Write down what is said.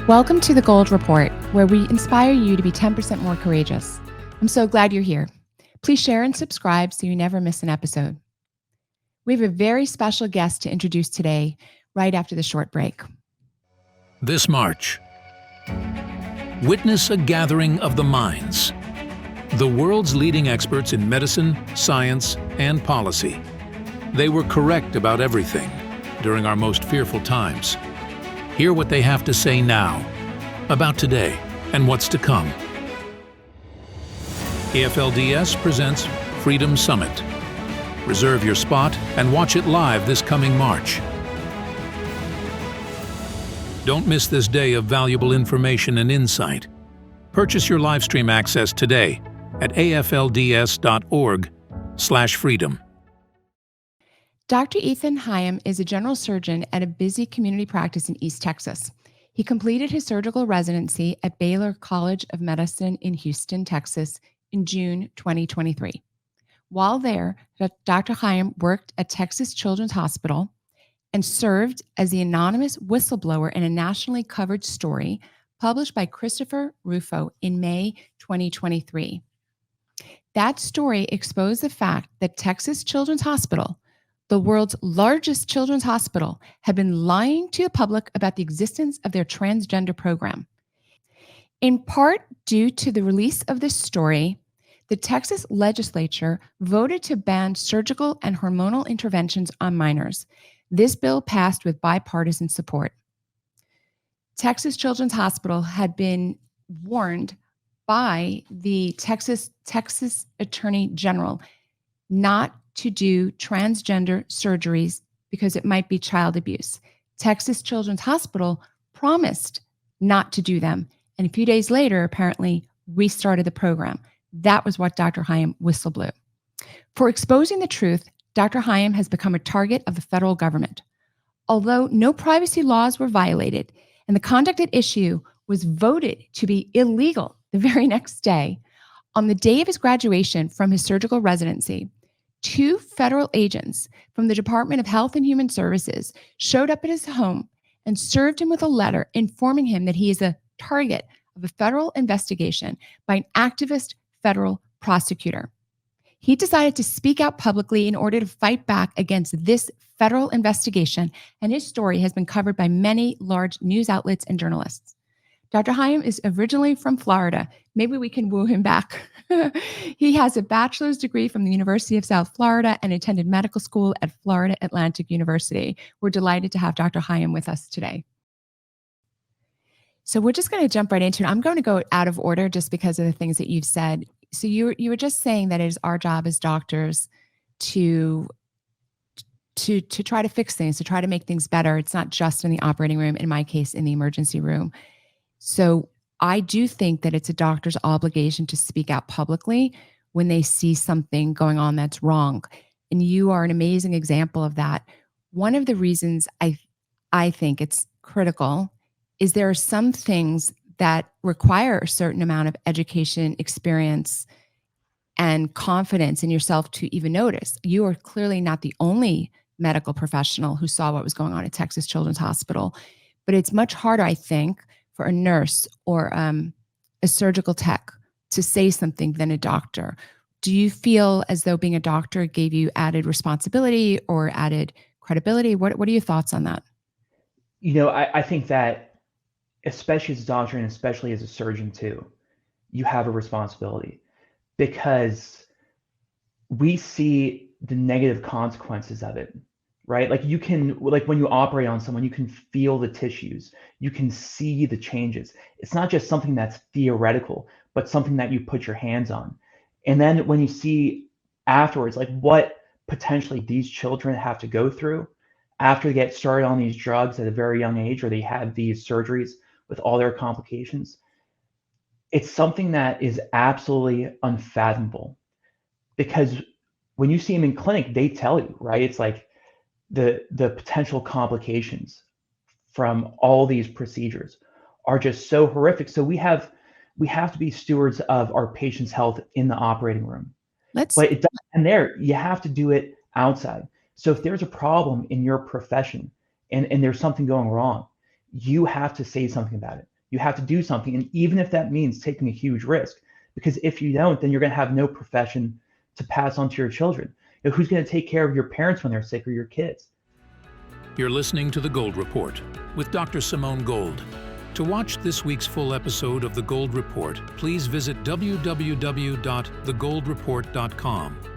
Welcome to the Gold Report, where we inspire you to be 10% more courageous. I'm so glad you're here. Please share and subscribe so you never miss an episode. We have a very special guest to introduce today, right after the short break. This March, witness a gathering of the minds. The world's leading experts in medicine, science, and policy. They were correct about everything during our most fearful times. Hear what they have to say now, about today, and what's to come. AFLDS presents Freedom Summit. Reserve your spot and watch it live this coming March. Don't miss this day of valuable information and insight. Purchase your live stream access today at aflds.org/freedom. Dr. Eithan Haim is a general surgeon at a busy community practice in East Texas. He completed his surgical residency at Baylor College of Medicine in Houston, Texas in June 2023. While there, Dr. Haim worked at Texas Children's Hospital and served as the anonymous whistleblower in a nationally covered story published by Christopher Rufo in May 2023. That story exposed the fact that Texas Children's Hospital, the world's largest children's hospital, had been lying to the public about the existence of their transgender program. In part due to the release of this story, the Texas legislature voted to ban surgical and hormonal interventions on minors. This bill passed with bipartisan support. Texas Children's Hospital had been warned by the Texas Attorney General not to do transgender surgeries because it might be child abuse. Texas Children's Hospital promised not to do them, and a few days later, apparently, restarted the program. That was what Dr. Haim whistleblew. For exposing the truth, Dr. Haim has become a target of the federal government. Although no privacy laws were violated, and the conduct at issue was voted to be illegal the very next day, on the day of his graduation from his surgical residency, 2 federal agents from the Department of Health and Human Services showed up at his home and served him with a letter informing him that he is a target of a federal investigation by an activist federal prosecutor. He decided to speak out publicly in order to fight back against this federal investigation, and his story has been covered by many large news outlets and journalists. Dr. Haim is originally from Florida. Maybe we can woo him back. He has a bachelor's degree from the University of South Florida and attended medical school at Florida Atlantic University. We're delighted to have Dr. Haim with us today. So we're just going to jump right into it. I'm going to go out of order just because of the things that you've said. So you were just saying that it is our job as doctors to try to fix things, to try to make things better. It's not just in the operating room, in my case, in the emergency room. So I do think that it's a doctor's obligation to speak out publicly when they see something going on that's wrong. And you are an amazing example of that. One of the reasons I think it's critical is there are some things that require a certain amount of education, experience, and confidence in yourself to even notice. You are clearly not the only medical professional who saw what was going on at Texas Children's Hospital, but it's much harder, I think, for a nurse or a surgical tech to say something than a doctor. Do you feel as though being a doctor gave you added responsibility or added credibility? What are your thoughts on that? You know, I think that especially as a doctor and especially as a surgeon too, you have a responsibility because we see the negative consequences of it, right? Like when you operate on someone, you can feel the tissues, you can see the changes. It's not just something that's theoretical, but something that you put your hands on. And then when you see afterwards, like what potentially these children have to go through after they get started on these drugs at a very young age, or they have these surgeries with all their complications, it's something that is absolutely unfathomable. Because when you see them in clinic, they tell you, right? It's like the potential complications from all these procedures are just so horrific. So we have to be stewards of our patient's health in the operating room. But it doesn't end there. You have to do it outside. So if there's a problem in your profession and there's something going wrong, you have to say something about it. You have to do something. And even if that means taking a huge risk, because if you don't, then you're going to have no profession to pass on to your children. Who's going to take care of your parents when they're sick or your kids? You're listening to The Gold Report with Dr. Simone Gold. To watch this week's full episode of The Gold Report, please visit www.thegoldreport.com.